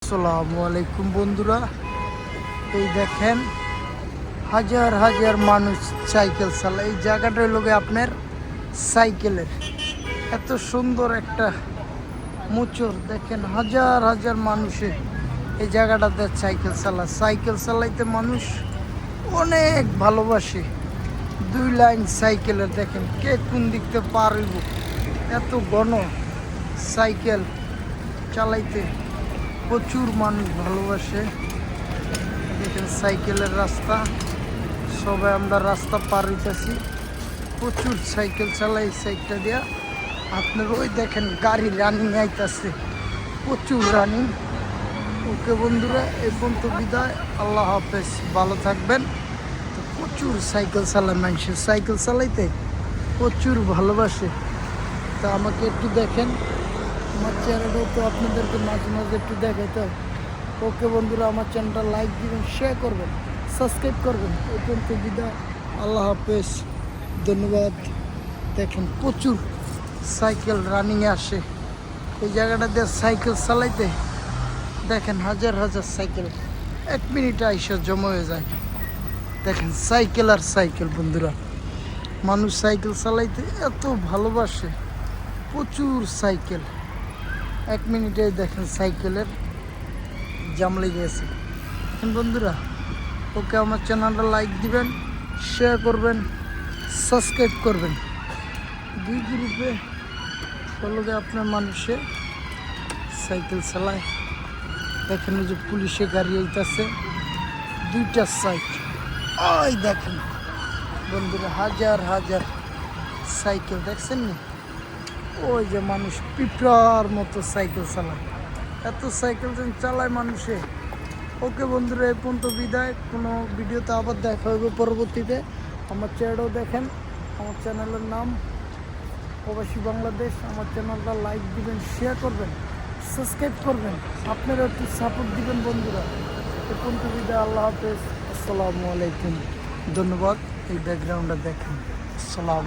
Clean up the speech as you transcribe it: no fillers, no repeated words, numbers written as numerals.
আসসালামু আলাইকুম বন্ধুরা, এই দেখেন হাজার হাজার মানুষ সাইকেল চালায়। এই জায়গাটা হলো আপনার সাইকেলের, এত সুন্দর একটা মোচর দেখেন, হাজার হাজার মানুষে এই জায়গাটাতে সাইকেল চালাইতে মানুষ অনেক ভালোবাসে। দুই লাইন সাইকেলের দেখেন, কে কোন দিকতে পারব, এত ঘন সাইকেল চালাইতে প্রচুর মানুষ ভালোবাসে। দেখেন সাইকেলের রাস্তা, সবাই আমরা রাস্তা পার হইতেছি, প্রচুর সাইকেল চালাই সাইডটা দিয়া। আপনার ওই দেখেন গাড়ি রানিং আইতাছে, প্রচুর রানিং। ওকে বন্ধুরা, এই পর্যন্ত বিদায়, আল্লাহ হাফেজ, ভালো থাকবেন। তো প্রচুর সাইকেল চালায় মানুষের, সাইকেল চালাইতে প্রচুর ভালোবাসে। তা আমাকে একটু দেখেন, আমার চ্যানেলটাও তো আপনাদেরকে মাঝে মাঝে একটু দেখাইতে হয়। ওকে বন্ধুরা, আমার চ্যানেলটা লাইক দিবেন, শেয়ার করবেন, সাবস্ক্রাইব করবেন। এই পর্যন্ত বিদায়, আল্লাহ হাফেজ, ধন্যবাদ। দেখেন প্রচুর সাইকেল রানিংয়ে আসে এই জায়গাটা দিয়ে সাইকেল চালাইতে। দেখেন হাজার হাজার সাইকেল 1 মিনিটে আইসা জমা হয়ে যায়। দেখেন সাইকেল আর সাইকেল বন্ধুরা, মানুষ সাইকেল চালাইতে এত ভালোবাসে, প্রচুর সাইকেল 1 মিনিটে। দেখেন সাইকেলের জাম লেগে গেছে। বন্ধুরা, ওকে আমার চ্যানেলটা লাইক দিবেন, শেয়ার করবেন, সাবস্ক্রাইব করবেন। দুই গ্রুপে হলো আপনার মানুষে সাইকেল চালায়। দেখেন ওই যে পুলিশে গাড়ি আইতাছে, দুইটা সাইড। ওই দেখেন বন্ধুরা, হাজার হাজার সাইকেল দেখছেন না? ওই যে মানুষ পিঁপড়ার মতো সাইকেল চালায়, এত সাইকেল যেন চালায় মানুষে। ওকে বন্ধুরা, এই পর্যন্ত বিদায়। কোনো ভিডিওতে আবার দেখা হবে পরবর্তীতে। আমার চ্যানেলও দেখেন, আমার চ্যানেলের নাম প্রবাসী বাংলাদেশ। আমার চ্যানেলটা লাইক দিবেন, শেয়ার করবেন, সাবস্ক্রাইব করবেন, আপনারা একটু সাপোর্ট দিবেন বন্ধুরা। এই পর্যন্ত বিদায়, আল্লাহ হাফেজ, আসসালামু আলাইকুম, ধন্যবাদ। এই ব্যাকগ্রাউন্ডটা দেখেন, আসসালাম।